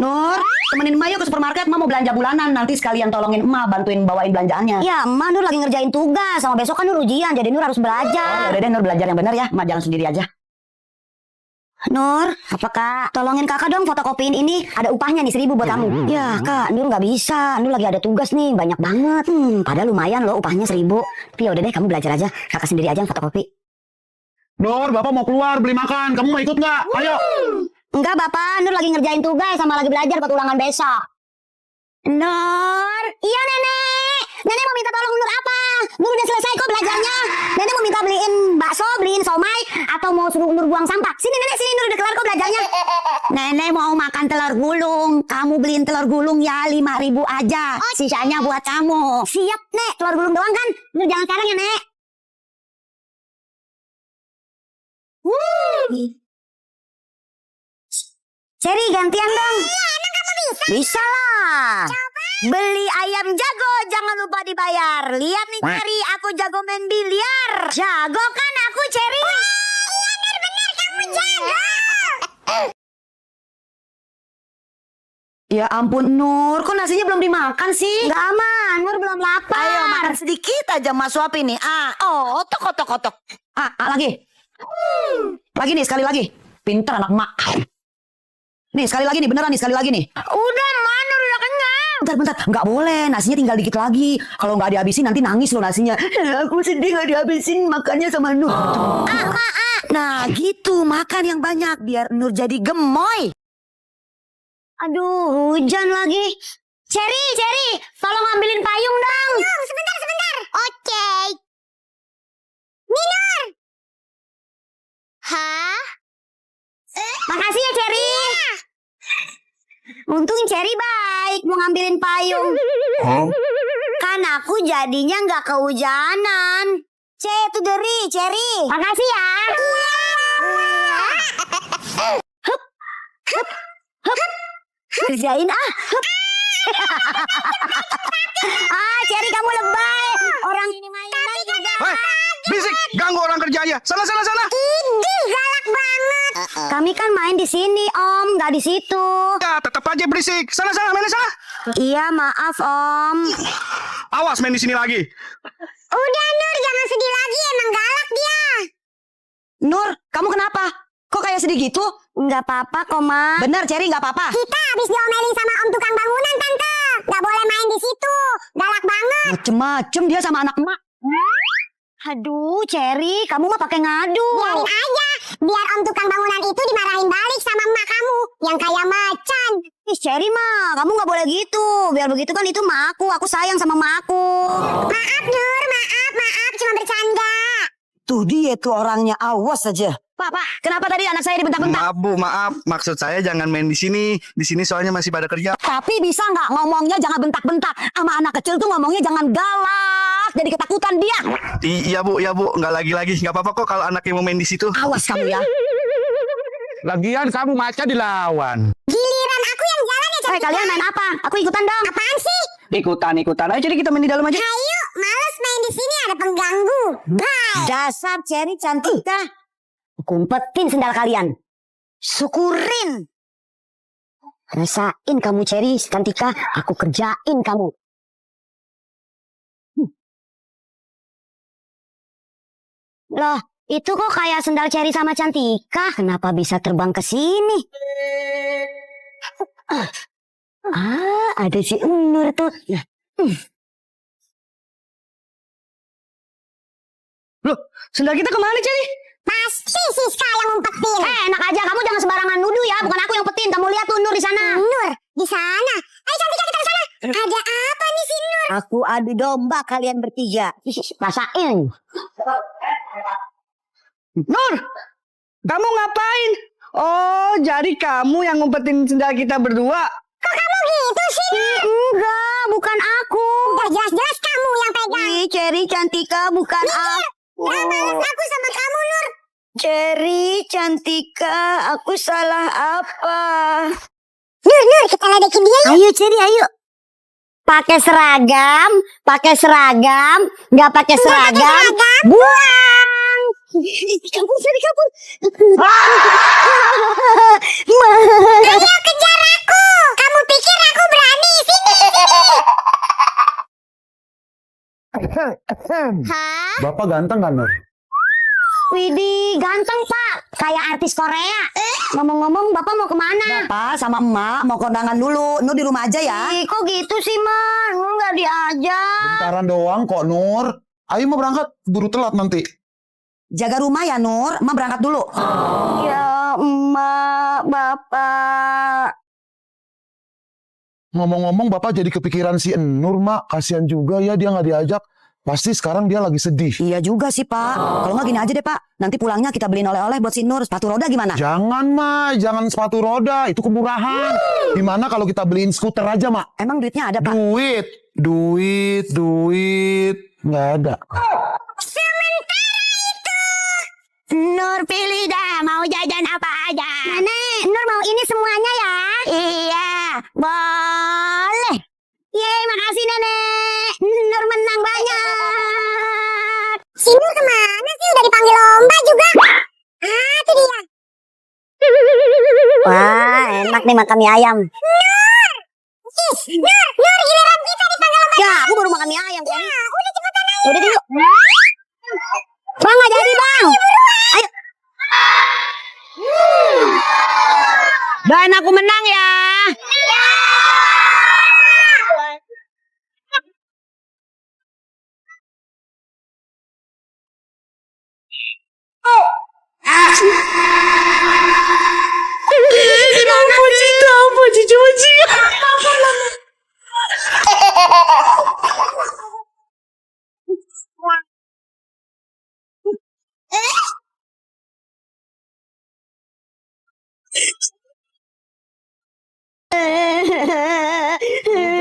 Nur, temenin emak yuk ke supermarket. Emak mau belanja bulanan. Nanti sekalian tolongin emak bantuin bawain belanjaannya. Ya, emak Nur lagi ngerjain tugas. Sama besok kan Nur ujian, jadi Nur harus belajar. Oh, yaudah deh Nur, belajar yang benar ya. Emak jalan sendiri aja. Nur, apa kak? Tolongin kakak dong fotokopiin ini. Ada upahnya nih 1.000 buat kamu. Ya kak, Nur nggak bisa. Nur lagi ada tugas nih, banyak banget. Padahal lumayan loh upahnya 1.000. Tapi yaudah deh, kamu belajar aja. Kakak sendiri aja yang fotokopi. Nur, Bapak mau keluar beli makan. Kamu mau ikut nggak? Ayo. Enggak bapak, Nur lagi ngerjain tugas sama lagi belajar buat ulangan besok. Nur, iya nenek. Nenek mau minta tolong Nur apa? Nur udah selesai kok belajarnya. Nenek mau minta beliin bakso, beliin somai, atau mau suruh Nur buang sampah. Sini nenek, sini Nur udah kelar kok belajarnya. Nenek mau makan telur gulung. Kamu beliin telur gulung ya 5.000 aja. Sisanya buat kamu. Siap nek, telur gulung doang kan? Nur jangan sekarang ya nek. Cherry gantian dong. Iya, emang kamu bisa? Bisa lah. Coba. Beli ayam jago, jangan lupa dibayar. Lihat nih Cherry, aku jago main biliar. Jago kan aku Cherry? Iya benar-benar kamu jago. Ya ampun Nur, kok nasinya belum dimakan sih? Gak aman, Nur belum lapar. Ayo makan sedikit aja Mas suapin nih. Otok. Lagi. Lagi nih, sekali lagi. Pinter anak mak. Nih sekali lagi nih, beneran nih sekali lagi nih. Udah mana udah kenyang. Bentar, nggak boleh, nasinya tinggal dikit lagi. Kalau nggak dihabisin nanti nangis loh nasinya. Aku sedih nggak dihabisin makannya sama Nur. Nah gitu, makan yang banyak biar Nur jadi gemoy. Aduh, hujan lagi. Cherry, tolong ambilin payung dong. Sebentar. Oke. Minur. Hah? Makasih ya Cherry. Untung Cherry baik mau ngambilin payung. Kan aku jadinya nggak kehujanan. Itu dari Cherry. Makasih ya. Hup. Kerjain Cherry kamu lebay. Orang ini mainan juga. Hei, bisik, ganggu orang kerja aja. Sana. Idih, galak banget. Kami kan main di sini, Om, nggak di situ. Ya, tetap aja berisik. Sana, main di sana. Iya, maaf, Om. Awas main di sini lagi. Udah, Nur, jangan sedih lagi. Emang galak dia. Nur, kamu kenapa? Kok kayak sedih gitu? Nggak apa-apa, kok, Ma. Bener, Cherry nggak apa-apa. Kita habis diomelin sama Om tukang bangunan, Tante. Nggak boleh main di situ. Galak banget. Macem-macem dia sama anak emak. Aduh, Cherry, kamu mah pakai ngadu. Biarin aja, biar Om tukang bangunan itu dimarahin balik sama emak kamu yang kayak macan. Cherry mah, kamu nggak boleh gitu. Biar begitu kan itu emak aku sayang sama emak aku. Maaf Nur, maaf, cuma bercanda. Tuh dia tuh orangnya, awas aja. Pak, kenapa tadi anak saya dibentak-bentak? Maaf Bu, maaf. Maksud saya jangan main di sini. Di sini soalnya masih pada kerja. Tapi bisa nggak ngomongnya jangan bentak-bentak. Sama anak kecil tuh ngomongnya jangan galak. Jadi ketakutan dia. Iya Bu, nggak lagi. Nggak apa-apa kok kalau anaknya mau main di situ. Awas kamu ya. Lagian kamu maca dilawan. Giliran aku yang jalan ya. Kalian main apa? Aku ikutan dong. Apaan sih? Ikutan. Ayo jadi kita main di dalam aja. Ayo, males main di sini ada pengganggu. Bye. Dasar Cherry Cantika. Kumpetin sendal kalian. Syukurin. Rasain kamu Cherry Cantika, aku kerjain kamu. Loh, itu kok kayak sendal Cherry sama Cantika. Kenapa bisa terbang ke sini? Ada si Nur tuh. Loh, sendal kita kemana Cherry? Pasti Siska yang ngumpetin. Enak aja, kamu jangan sembarangan nuduh ya. Bukan aku yang petin. Kamu lihat tuh Nur di sana. Nur di sana. Ayo Cantika kita ke sana. Ada apa nih si Nur? Aku adu domba kalian bertiga. Rasain. Nur, kamu ngapain? Oh, jadi kamu yang ngumpetin sendal kita berdua? Kok kamu gitu sih? Enggak, bukan aku. Udah jelas-jelas kamu yang pegang. Cherry Cantika bukan aku. Gak balas aku sama kamu Nur. Cherry Cantika, aku salah apa? Nur, kita ledekin dia yuk. Ayo Cherry, ayo. Pakai seragam, nggak pakai seragam, buang. Kabur, Cherry, kabur. Ayo kejar aku. Hah? Bapak ganteng kan, Nur? Widih, ganteng pak. Kayak artis Korea. Ngomong-ngomong, bapak mau kemana? Bapak sama emak mau kondangan dulu. Nur di rumah aja ya. Ih, kok gitu sih, Man? Nur nggak diajak. Bentaran doang kok, Nur. Ayo mau berangkat, buru telat nanti. Jaga rumah ya Nur. Emak berangkat dulu. Ya, emak, bapak. Ngomong-ngomong, Bapak jadi kepikiran si Nur, Mak. Kasihan juga ya dia nggak diajak. Pasti sekarang dia lagi sedih. Iya juga sih Pak. Kalau nggak gini aja deh Pak. Nanti pulangnya kita beliin oleh-oleh buat si Nur. Sepatu roda gimana? Jangan, Mak. Jangan sepatu roda. Itu kemurahan. Gimana kalau kita beliin skuter aja, Mak? Emang duitnya ada Pak? Duit. Nggak ada. Nur pilih dah, mau jajan apa aja. Nenek, Nur mau ini semuanya ya? Iya, boleh. Yeay, makasih Nenek. Nur menang banyak. Si Nur kemana sih? Udah dipanggil lomba juga. Ah, itu dia. Wah, enak nih makan mie ayam. Nur, giliran kita dipanggil lomba. Ya, aku baru makan mie ayam. Ya, udah cepetan aja. Udah yuk. Bang, nggak jadi bang. Ayo. Dan aku menang ya.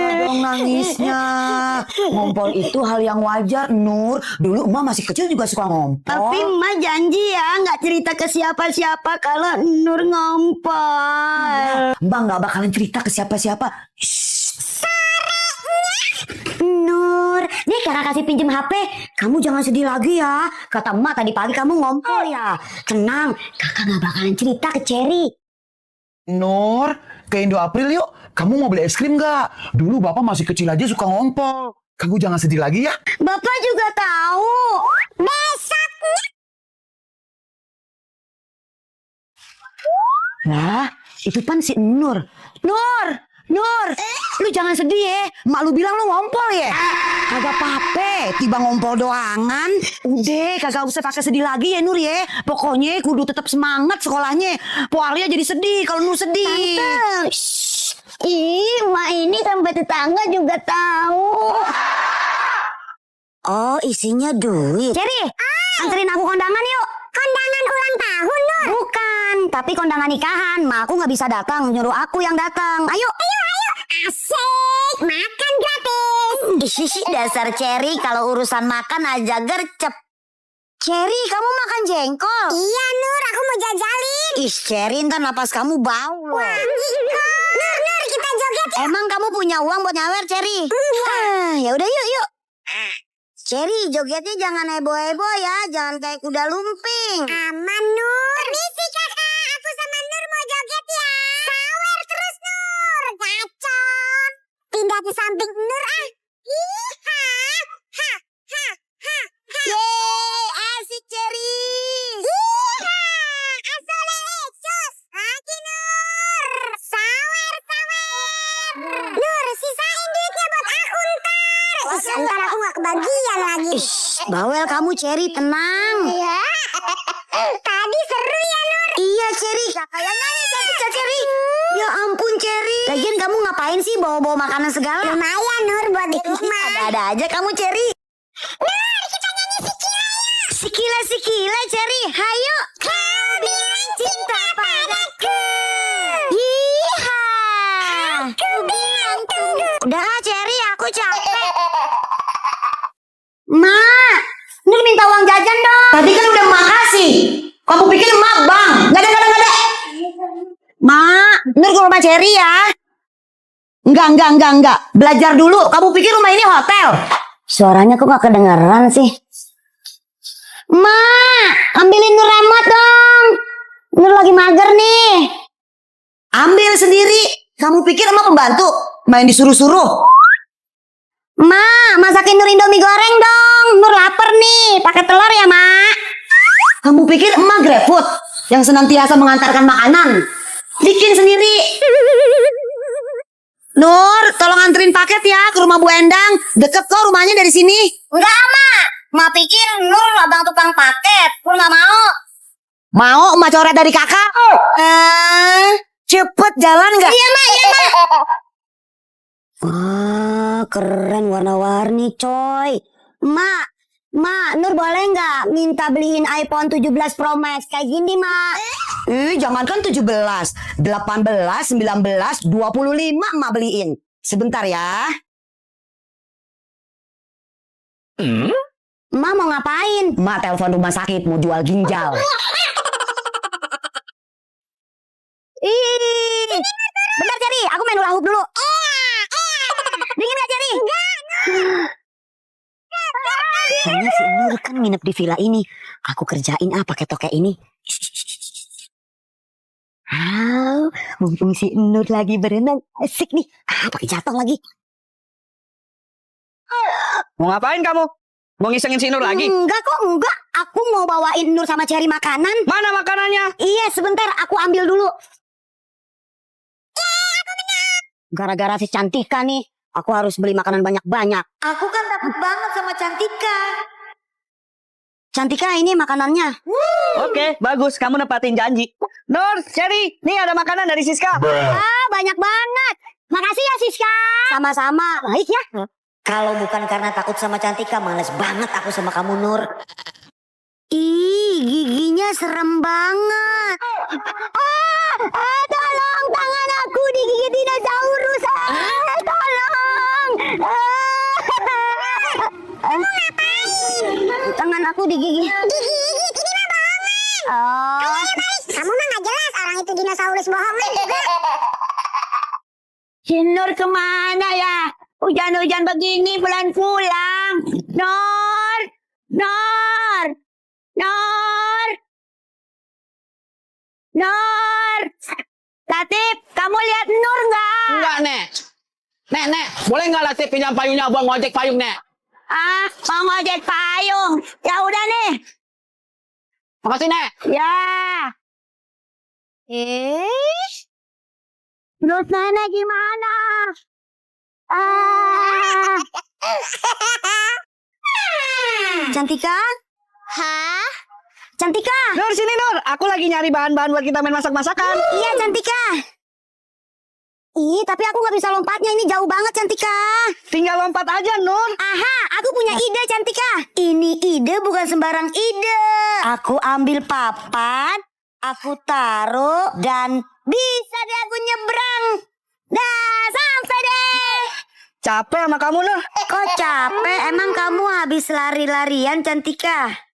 Udah dong nangisnya. Ngompol itu hal yang wajar Nur. Dulu emak masih kecil juga suka ngompol. Tapi emak janji ya nggak cerita ke siapa-siapa kalau Nur ngompol. Mbak nggak bakalan cerita ke siapa-siapa. Nur, nih kakak kasih pinjem HP. Kamu jangan sedih lagi ya. Kata emak tadi pagi kamu ngompol ya. Tenang, kakak nggak bakalan cerita ke Cherry. Nur, ke Indo April yuk. Kamu mau beli es krim nggak? Dulu Bapak masih kecil aja suka ngompol. Kamu jangan sedih lagi ya. Bapak juga tahu. Besoknya. Nah, itu kan si Nur. Nur, lu jangan sedih ya. Mak lu bilang lu ngompol ya. Kagak apa-apa, tiba ngompol doangan. Udah, kagak usah pakai sedih lagi ya Nur ya. Pokoknya kudu tetap semangat sekolahnya. Po Alia jadi sedih kalau Nur sedih. Tante. Ih, emak ini sampai tetangga juga tahu. Oh, isinya duit. Cherry, anterin aku kondangan yuk. Kondangan ulang tahun, Nur? Bukan, tapi kondangan nikahan. Ma aku nggak bisa datang, nyuruh aku yang datang. Ayo. Asik, makan gratis. Ih, dasar Cherry kalau urusan makan aja gercep. Cherry, kamu makan jengkol? Iya, Nur, aku mau jajalin. Ih, Cherry, ntar napas kamu bau loh. Nur, kita joget. Emang kamu punya uang buat nyawer, Cherry? Ya udah yuk. Cherry, jogetnya jangan heboh-heboh ya, jangan kayak kuda lumping. Aman, Nur. Permisi, kakak. Aku sama Nur mau joget ya. Sawer terus, Nur. Gacor. Pindah di samping Nur, ah. Iha. Ha. Yeay, asik Cherry. Iha. Asolelesus. Lagi, Nur. Sawer. Nur, sisain duitnya buat aku ntar. Ntar aku gak kebagian lagi. Bawel kamu, Cherry, tenang. Ya. Tadi seru ya, Nur. Iya, Cherry, kakaknya nyanyi cantik Cherry. Ya ampun, Cherry. Lagian kamu ngapain sih bawa-bawa makanan segala? Lumayan, Nur, buat di rumah. Ada-ada aja kamu, Cherry. Nur, kita nyanyi Sikila. Sikila, Cherry. Hayo. Kau bilang cinta padaku. Iha. Aku bilang tunggu. Udah, Cherry, aku capek. Ma, Nur minta uang jajan dong. Tadi kan udah makasih. Kamu pikir emak bang? Nggak ada. Mak, Nur ke rumah Cherry ya. Enggak. Belajar dulu. Kamu pikir rumah ini hotel? Suaranya kok gak kedengeran sih? Ma, ambilin Nur remote dong. Nur lagi mager nih. Ambil sendiri. Kamu pikir emak pembantu? Main disuruh-suruh. Mak, masakin Nur Indomie goreng dong. Nur lapar nih, pakai telur ya, Mak. Kamu pikir emak GrabFood yang senantiasa mengantarkan makanan? Bikin sendiri. Nur, tolong anterin paket ya ke rumah Bu Endang. Deket kok rumahnya dari sini. Enggak, Mak. Mak pikir Nur abang tukang paket. Nur nggak mau. Mau emak coret dari kakak? Cepet jalan nggak? Iya, Mak, iya, Mak. Wah, keren warna-warni coy. Mak, Nur boleh nggak minta beliin iPhone 17 Pro Max kayak gini, Mak? Jangankan 17, 18, 19, 25 emak beliin. Sebentar ya. Mak mau ngapain? Emak telepon rumah sakit mau jual ginjal. Ih, bentar Jerry, aku main hula hoop dulu. Dingin gak Jerry? Kayaknya si Nur kan nginep di villa ini. Aku kerjain pakai tokek ini. Mumpung si Nur lagi berenang, asik nih. Pakai jatuh lagi. Mau ngapain kamu? Mau ngisengin si Nur lagi? Enggak kok, enggak. Aku mau bawain Nur sama Cherry makanan. Mana makanannya? Iya, sebentar. Aku ambil dulu. Gara-gara si Cantika nih, aku harus beli makanan banyak-banyak. Aku kan takut banget sama Cantika. Cantika, ini makanannya. Oke, bagus. Kamu nepatin janji. Nur, Cherry, nih ada makanan dari Siska. Banyak banget. Makasih ya Siska. Sama-sama. Baik ya. Kalau bukan karena takut sama Cantika, males banget aku sama kamu Nur. Ih, giginya serem banget. Tolong, tangan aku digigit dinosaurus. Tolong. Kamu ngapain? Tangan aku digigit. Digigit, ini mah bohongan. Oh. Kamu mah gak jelas, orang itu dinosaurus bohongan juga. Si Nur kemana ya? Hujan-hujan begini pulang-pulang. Nur! Nur! Nur! Nur! Latif, kamu lihat Nur nggak? Enggak, Nek. Nek, boleh nggak Latif pinjam payungnya buat ngojek payung, Nek? Mau ngojek payung. Ya udah nih. Makasih, Nek. Ya. Nur sana gimana? Cantika? Hah? Cantika? Nur, sini Nur. Aku lagi nyari bahan-bahan buat kita main masak-masakan. Iya Cantika. Ih, tapi aku nggak bisa lompatnya. Ini jauh banget Cantika. Tinggal lompat aja, Nur. Aha, aku punya ide Cantika. Ini ide bukan sembarang ide. Aku ambil papan, aku taruh dan Bisa deh aku nyebrang. Dah, sampai deh. Capek sama kamu, Nur. Kok capek? Emang kamu habis lari-larian Cantika?